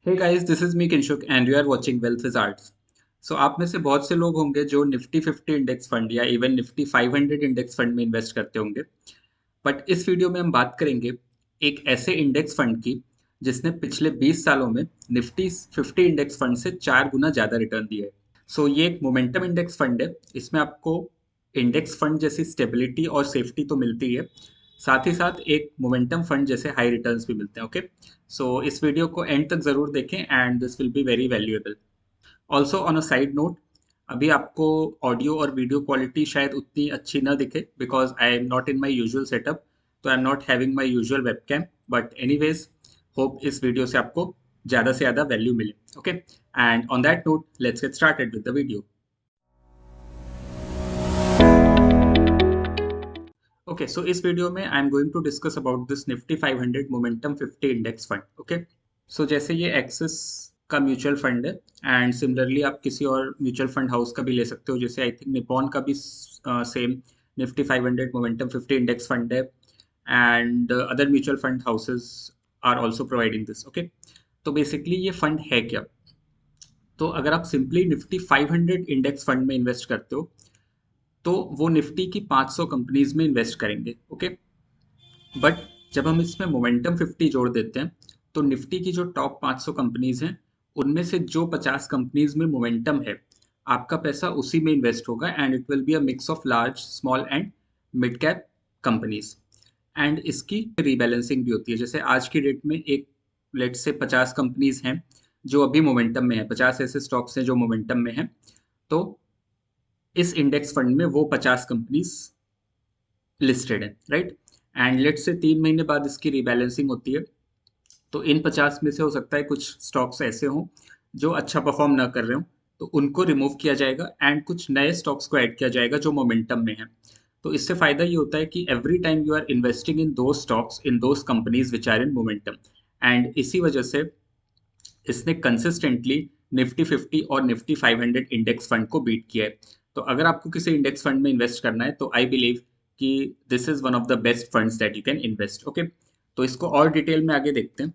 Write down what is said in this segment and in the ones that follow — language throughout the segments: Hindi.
Hey guys, this is me Kinshuk and you are watching Wealth Wizards. So आप में से बहुत से लोग होंगे जो निफ्टी 50 इंडेक्स फंड या इवन निफ्टी 500 इंडेक्स फंड में इन्वेस्ट करते होंगे। बट इस वीडियो में हम बात करेंगे एक ऐसे इंडेक्स फंड की जिसने पिछले 20 सालों में निफ्टी 50 इंडेक्स फंड से 4 गुना ज़्यादा रिटर्न दिया है। सो ये एक मोमेंटम इंडेक्स फंड है। इसमें आपको इंडेक्स फंड जैसी स्टेबिलिटी और सेफ्टी तो मिलती है, साथ ही साथ एक मोमेंटम फंड जैसे हाई रिटर्न्स भी मिलते हैं। ओके, सो इस वीडियो को एंड तक ज़रूर देखें and this will be very valuable. Also on a side note, अभी आपको ऑडियो और वीडियो क्वालिटी शायद उतनी अच्छी ना दिखे because I am not in my usual setup, तो I am not having my usual webcam. But anyways, hope इस वीडियो से आपको ज़्यादा से ज़्यादा वैल्यू मिले। Okay, and on that note let's get started with the video. Okay, so इस वीडियो में I am going to discuss about this Nifty 500 momentum 50 index fund. Okay, so जैसे ये एक्सिस का म्यूचुअल फंड है एंड सिमिलरली आप किसी और म्यूचुअल फंड हाउस का भी ले सकते हो, जैसे आई थिंक निपॉन का भी same Nifty 500 momentum 50 index fund है and other mutual fund houses are also providing this. Okay, तो बेसिकली ये फंड है क्या? तो अगर आप सिंपली निफ्टी 500 इंडेक्स फंड में इन्वेस्ट करते हो तो वो निफ्टी की 500 कंपनीज में इन्वेस्ट करेंगे। ओके, बट जब हम इसमें मोमेंटम 50 जोड़ देते हैं तो निफ्टी की जो टॉप 500 कंपनीज हैं उनमें से जो 50 कंपनीज में मोमेंटम है, आपका पैसा उसी में इन्वेस्ट होगा and it will be a mix of large, small and mid cap companies. And इसकी रीबैलेंसिंग भी होती है। जैसे आज की डेट में एक लेट से 50 कंपनीज हैं जो अभी मोमेंटम में है, 50 ऐसे स्टॉक्स हैं जो मोमेंटम में हैं, तो इस इंडेक्स फंड में वो 50 कंपनीज लिस्टेड है, राइट? एंड लेट से 3 महीने बाद इसकी रीबैलेंसिंग होती है, तो इन 50 में से हो सकता है कुछ स्टॉक्स ऐसे हों जो अच्छा परफॉर्म ना कर रहे हो, तो उनको रिमूव किया जाएगा एंड कुछ नए स्टॉक्स को ऐड किया जाएगा जो मोमेंटम में है। तो इससे फायदा ये होता है कि every time you are investing in those stocks in those companies which are in momentum. And इसी वजह से इसने कंसिस्टेंटली निफ्टी 50 और निफ्टी 500 इंडेक्स फंड को बीट किया है। तो अगर आपको किसी इंडेक्स फंड में इन्वेस्ट करना है तो आई बिलीव कि this is one of the best funds that you can invest. Okay, तो इसको और डिटेल में आगे देखते हैं।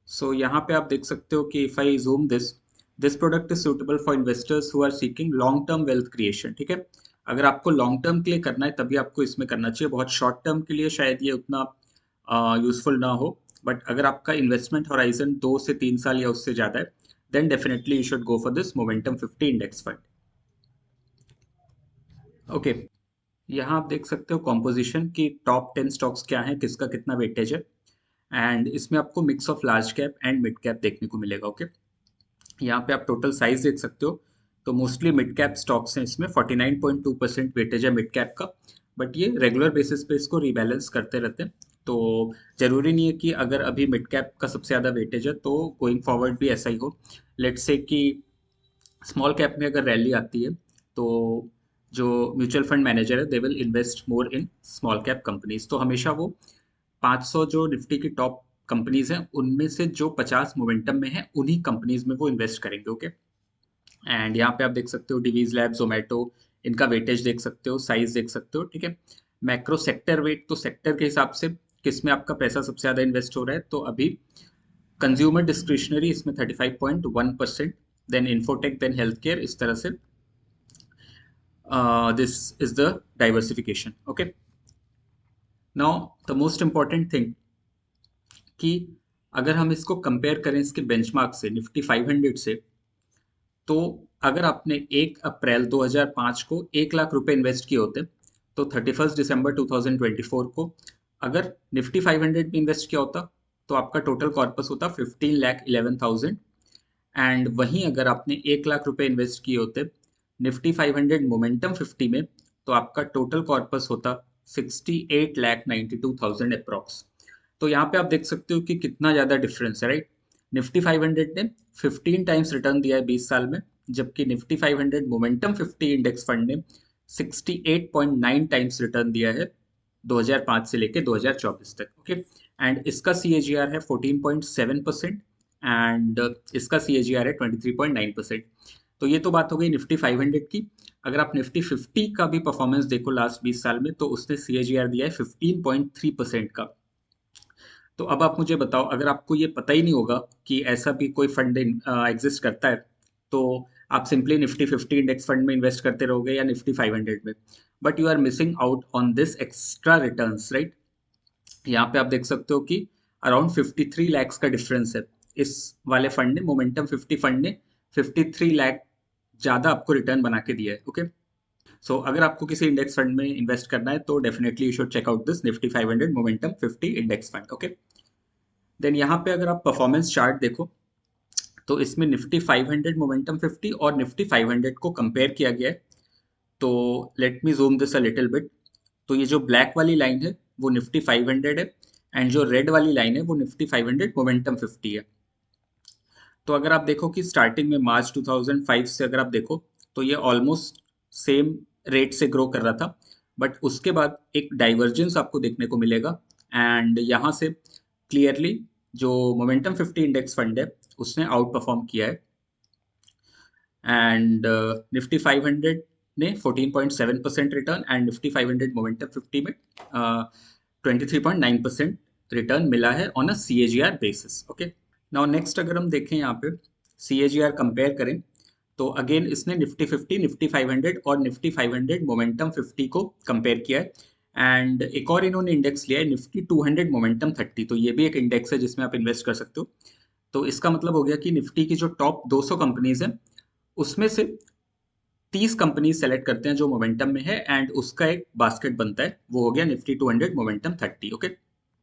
सो यहाँ पे आप देख सकते हो कि if I zoom this, this product is suitable for investors who are seeking long term wealth creation. ठीक है, अगर आपको लॉन्ग टर्म के लिए करना है तभी आपको इसमें करना चाहिए। बहुत शॉर्ट टर्म के लिए शायद ये उतना यूजफुल ना हो, बट अगर आपका इन्वेस्टमेंट होराइजन 2 से 3 साल या उससे ज़्यादा है then definitely you should go for this momentum 50 index fund. Okay, यहाँ आप देख सकते हो कॉम्पोजिशन की टॉप 10 स्टॉक्स क्या हैं, किसका कितना वेटेज है, एंड इसमें आपको mix of large cap and mid cap देखने को मिलेगा। ओके, यहाँ पे आप टोटल साइज देख सकते हो, तो मोस्टली मिड कैप स्टॉक्स हैं। इसमें 49.2% वेटेज है मिड कैप का, बट ये रेगुलर बेसिस पे इसको रीबैलेंस करते रहते हैं। तो जरूरी नहीं है कि अगर अभी मिड कैप का सबसे ज़्यादा वेटेज है तो गोइंग फॉरवर्ड भी ऐसा ही हो। लेट्स से कि स्मॉल कैप में अगर रैली आती है तो जो म्यूचुअल फंड मैनेजर है they will invest more in small cap companies. तो हमेशा वो 500 जो निफ्टी की टॉप कंपनीज हैं उनमें से जो 50 मोमेंटम में है उन्हीं कंपनीज में वो इन्वेस्ट करेंगे। ओके, एंड यहाँ पे आप देख सकते हो डिवीज लैब, जोमेटो, इनका वेटेज देख सकते हो, साइज देख सकते हो। ठीक है, मैक्रो सेक्टर वेट, तो सेक्टर के हिसाब से किस में आपका पैसा सबसे ज़्यादा इन्वेस्ट हो रहा है, तो अभी कंज्यूमर डिस्क्रिशनरी इसमें 35.1%, then infotech, then health care, इस तरह से this is the diversification. Okay, now the most important thing कि अगर हम इसको कंपेयर करें इसके बेंचमार्क से निफ्टी 500 से, तो अगर आपने 1 अप्रैल 2005 को 1 लाख रुपए इन्वेस्ट किए होते तो 31 दिसंबर 2024 को अगर निफ्टी 500 में इन्वेस्ट किया होता तो आपका टोटल कॉर्पस होता 15,11,000। एंड वहीं अगर आपने 1 लाख रुपए इन्वेस्ट किए होते निफ्टी 500 मोमेंटम 50 में तो आपका टोटल कॉर्पस होता 68,92,000 अप्रॉक्स। तो यहाँ पे आप देख सकते हो कि कितना ज़्यादा डिफरेंस है, राइट? निफ्टी 500 ने 15 टाइम्स रिटर्न दिया है 20 साल में, जबकि निफ्टी 500 मोमेंटम 50 इंडेक्स फंड ने 68.9 टाइम्स रिटर्न दिया है 2005 से लेके 2024 तक। ओके, एंड इसका सी ए जी आर है 14.7% एंड इसका सी ए जी आर है 23.9%। तो ये तो बात हो गई निफ्टी 500 की। अगर आप निफ्टी 50 का भी परफॉर्मेंस देखो लास्ट 20 साल में तो उसने सी ए जी आर दिया है 15.3% का। तो अब आप मुझे बताओ, अगर आपको ये पता ही नहीं होगा कि ऐसा भी कोई फंड एग्जिस्ट करता है, तो आप सिंपली निफ्टी 50 इंडेक्स फंड में इन्वेस्ट करते रहोगे या निफ्टी 500 में, but you are missing out on this extra returns, right. यहाँ पे आप देख सकते हो कि अराउंड 53 लैक्स का डिफरेंस है। इस वाले फंड ने, मोमेंटम 50 फंड ने 53 लाख ज़्यादा आपको रिटर्न बना के दिया है, ओके। सो अगर आपको किसी इंडेक्स फंड में इन्वेस्ट करना है तो definitely you should check out this Nifty 500 momentum 50 index fund, okay. Then यहाँ पे अगर आप परफॉर्मेंस चार्ट देखो, तो इसमें निफ्टी 500 मोमेंटम 50 और निफ्टी 500 को कंपेयर किया गया है। तो let me zoom this a little bit. तो ये जो ब्लैक वाली लाइन है वो निफ्टी 500 है, एंड जो रेड वाली लाइन है वो निफ्टी 500 मोमेंटम 50 है। तो अगर आप देखो कि स्टार्टिंग में मार्च 2005 से अगर आप देखो, तो ये ऑलमोस्ट सेम रेट से ग्रो कर रहा था, बट उसके बाद एक डाइवर्जेंस आपको देखने को मिलेगा। एंड यहाँ से क्लियरली जो मोमेंटम 50 इंडेक्स फंड है उसने आउट परफॉर्म किया है, एंड निफ्टी 500 ने 14.7% रिटर्न, एंड निफ्टी 500 मोमेंटम 50 में 23.9% रिटर्न मिला है on a CAGR basis, okay. Now next अगर हम देखें यहाँ पे CAGR कंपेयर करें, तो अगेन इसने निफ्टी 50, निफ्टी 500 और निफ्टी 500 मोमेंटम 50 को कंपेयर किया है। एंड एक और इन्होंने इंडेक्स लिया है निफ्टी 200 मोमेंटम 30, तो ये भी एक इंडेक्स है जिसमें आप इन्वेस्ट कर सकते हो। तो इसका मतलब हो गया कि निफ्टी की जो टॉप 200 कंपनीज हैं उसमें से 30 कंपनीज सेलेक्ट करते हैं जो मोमेंटम में है, एंड उसका एक बास्केट बनता है, वो हो गया निफ्टी 200 मोमेंटम 30, ओके।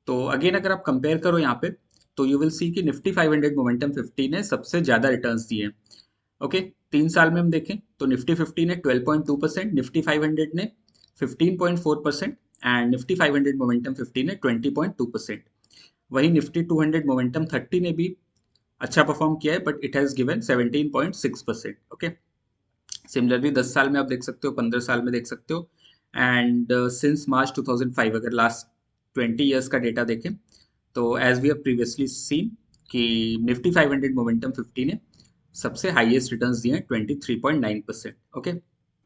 तो अगेन अगर आप कंपेयर करो यहाँ पे, तो यू विल सी कि निफ्टी 500 मोमेंटम 50 ने सबसे ज़्यादा रिटर्न्स दिए हैं, ओके। 3 साल में हम देखें तो निफ्टी 50 ने 12.2%, निफ्टी 500 ने 15.4%, एंड निफ्टी 500 मोमेंटम 50 ने 20.2%। वहीं निफ्टी 200 मोमेंटम 30 ने भी अच्छा परफॉर्म किया है, but it has given 17.6%, okay. Similarly 10 साल में आप देख सकते हो, 15 साल में देख सकते हो, एंड सिंस मार्च 2005 अगर लास्ट 20 ईयर्स का डेटा देखें, तो as we have previously seen कि निफ्टी 500 मोमेंटम 50 ने सबसे हाईएस्ट रिटर्न्स दिए हैं 23.9%, ओके।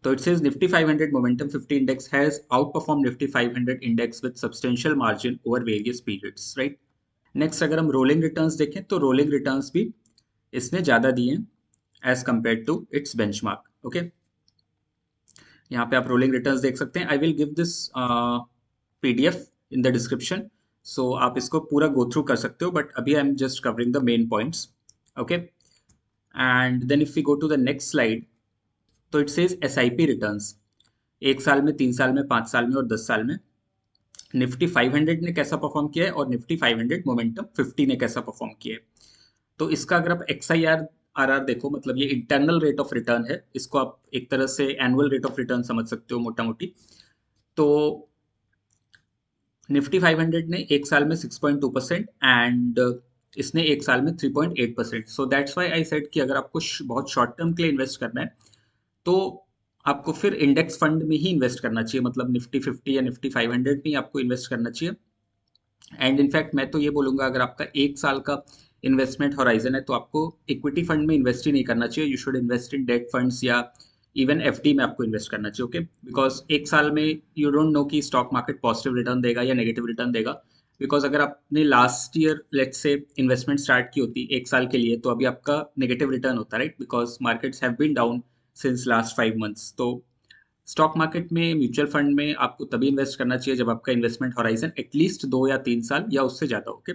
तो it says Nifty 500 momentum 50 index has out perform Nifty 500 index with substantial margin over various periods, right. Next अगर हम रोलिंग रिटर्न्स देखें, तो रोलिंग रिटर्न्स भी इसने ज़्यादा दिए हैं as compare to its benchmark, okay. यहाँ पे आप रोलिंग रिटर्न्स देख सकते हैं। I will give this PDF in the description, so आप इसको पूरा गो थ्रू कर सकते हो, बट अभी I am just covering the main points, okay. And then if we go to the next slide, तो इट सेज SIP रिटर्न्स 1 साल में, 3 साल में, 5 साल में और 10 साल में निफ्टी 500 ने कैसा परफॉर्म किया है और निफ्टी 500 मोमेंटम 50 ने कैसा परफॉर्म किया है। तो इसका अगर आप XIR देखो, मतलब ये इंटरनल रेट ऑफ रिटर्न है, इसको आप एक तरह से एनुअल रेट ऑफ रिटर्न समझ सकते हो मोटा मोटी। तो निफ्टी 500 ने 1 साल में 6.2% एंड इसने 1 साल में 3.8%। So that's why I said कि अगर आपको बहुत शॉर्ट टर्म के लिए इन्वेस्ट करना है, तो आपको फिर इंडेक्स फंड में ही इन्वेस्ट करना चाहिए, मतलब निफ्टी 50 या निफ्टी 500 में ही आपको इन्वेस्ट करना चाहिए। एंड इनफैक्ट मैं तो ये बोलूँगा, अगर आपका 1 साल का इन्वेस्टमेंट हॉराइजन है तो आपको इक्विटी फंड में इन्वेस्ट ही नहीं करना चाहिए। You should invest in date funds या इवन FD में आपको इन्वेस्ट करना चाहिए, ओके। बिकॉज 1 साल में यू डोंट नो कि स्टॉक मार्केट पॉजिटिव रिटर्न देगा या नेगेटिव रिटर्न देगा। बिकॉज अगर आपने last year let's say investment start की होती 1 साल के लिए, तो अभी आपका नेगेटिव रिटर्न होता, right, because markets have been down since last 5 months. तो स्टॉक मार्केट में, म्यूचुअल फंड में आपको तभी इन्वेस्ट करना चाहिए जब आपका इन्वेस्टमेंट हॉराइजन एटलीस्ट 2 या 3 साल या उससे ज़्यादा, ओके।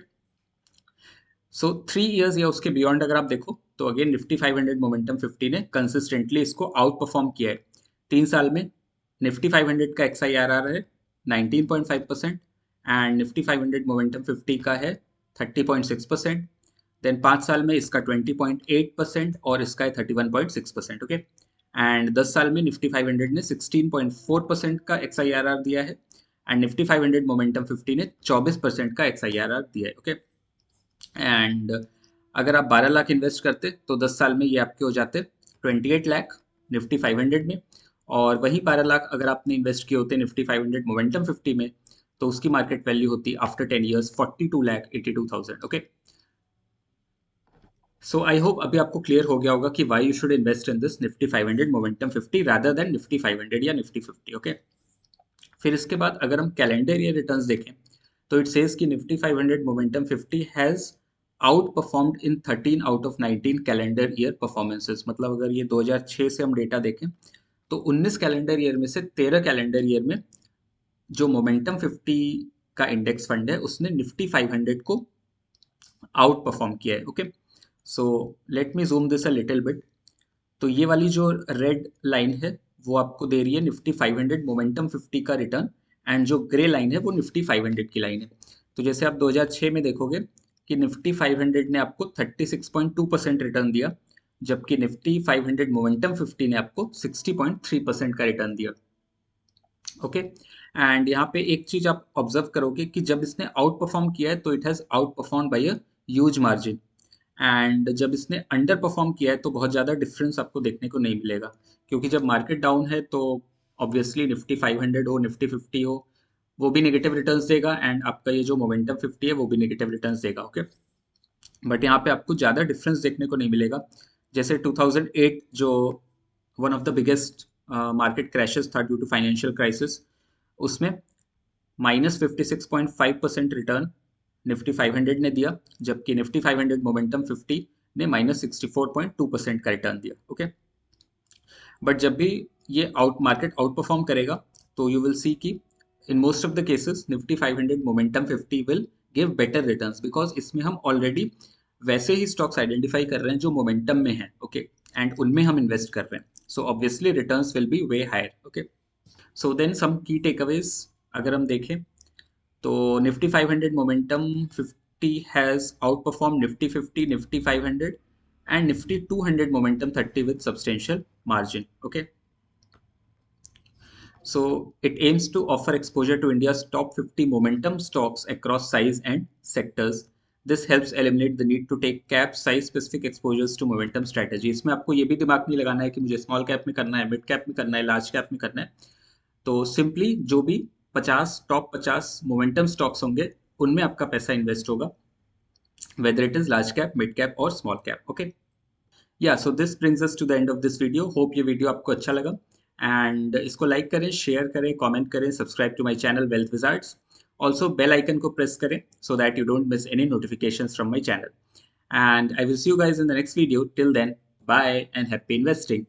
सो 3 इयर्स या उसके बियॉन्ड अगर आप देखो, तो अगेन निफ्टी 500 मोमेंटम 50 ने कंसिस्टेंटली इसको आउट परफॉर्म किया है। 3 साल में निफ्टी 500 का XIRR है 19.5%, एंड निफ्टी 500 मोमेंटम 50 का है 30.6%। देन 5 साल में इसका 20.8% और इसका है 31.6%, ओके। एंड 10 साल में निफ्टी 500 ने 16.4% का XIRR दिया है, एंड निफ्टी 500 मोमेंटम 50 ने 24% का XIRR दिया है, ओके। एंड अगर आप 12 लाख इन्वेस्ट करते तो 10 साल में ये आपके हो जाते 28 लाख निफ्टी 500 में, और वही 12 लाख अगर आपने इन्वेस्ट किए होते निफ्टी 500 मोमेंटम 50 में, तो उसकी मार्केट वैल्यू होती after 10 years 42,82,000, okay. So I hope अभी आपको क्लियर हो गया होगा कि why you should invest in this Nifty 500 momentum 50 rather than Nifty 500 या निफ्टी 50, ओके। फिर इसके बाद अगर हम कैलेंडर ईयर रिटर्न्स देखें, तो इट सेज कि Nifty 500 momentum 50 has out performed in 13 out of 19 calendar year performances. मतलब अगर ये 2006 से हम डेटा देखें तो 19 कैलेंडर ईयर में से 13 कैलेंडर ईयर में जो मोमेंटम 50 का इंडेक्स फंड है उसने निफ्टी 500 को आउट परफॉर्म किया है। Okay, so let me zoom this a little bit. तो ये वाली जो रेड लाइन है वो आपको दे रही है निफ्टी 500 मोमेंटम 50 का रिटर्न, एंड जो ग्रे लाइन है वो निफ्टी 500 की लाइन है। तो जैसे आप 2006 में देखोगे कि निफ्टी 500 ने आपको 36.2% रिटर्न दिया, जबकि निफ्टी 500 मोमेंटम 50 ने आपको 60.3% का रिटर्न दिया। ओके, एंड यहाँ पे एक चीज आप ऑब्जर्व करोगे कि जब इसने आउट परफॉर्म किया है तो it has out perform by a huge margin, and जब इसने अंडर परफॉर्म किया है तो बहुत ज़्यादा डिफरेंस आपको देखने को नहीं मिलेगा, क्योंकि जब मार्केट डाउन है तो ऑब्वियसली निफ्टी 500 हो निफ्टी 50 हो वो भी नेगेटिव रिटर्न्स देगा, एंड आपका ये जो मोमेंटम 50 है वो भी नेगेटिव रिटर्न्स देगा। ओके, बट यहाँ पे आपको ज़्यादा डिफरेंस देखने को नहीं मिलेगा। जैसे 2008 जो one of the biggest market crashes था ड्यू टू फाइनेंशियल क्राइसिस, उसमें -56.5% रिटर्न निफ्टी 500 ने दिया, जबकि निफ्टी 500 मोमेंटम 50 ने -64.2% का रिटर्न दिया। ओके, बट जब भी ये मार्केट आउट परफॉर्म करेगा तो यू विल सी कि in most of the cases Nifty 500 momentum 50 will give better returns, because इसमें हम ऑलरेडी वैसे ही स्टॉक्स आइडेंटिफाई कर रहे हैं जो मोमेंटम में हैं। ओके, एंड उनमें हम इन्वेस्ट कर रहे हैं, so obviously returns will be way higher. Okay, so then some key takeaways अगर हम देखें तो Nifty 500 momentum 50 has outperformed Nifty 50, Nifty 500 and Nifty 200 momentum 30 with substantial margin. Okay, so it aims to offer exposure to India's top 50 momentum stocks across size and sectors. This helps eliminate the need to take cap size specific exposures to momentum strategy. इसमें आपको ये भी दिमाग नहीं लगाना है कि मुझे स्मॉल कैप में करना है, मिड कैप में करना है, लार्ज कैप में करना है। तो सिंपली जो भी 50 टॉप 50 मोमेंटम स्टॉक्स होंगे उनमें आपका पैसा इन्वेस्ट होगा, whether it is large cap, mid cap or small cap. Okay, yeah, so this brings us to the end of this video. Hope ये वीडियो आपको अच्छा लगा, एंड इसको लाइक करें, शेयर करें, कमेंट करें, subscribe to my channel wealth wizards. Also bell icon को प्रेस करें so that you don't miss any notifications from my channel, and I will see you guys in the next video. Till then, bye and happy investing.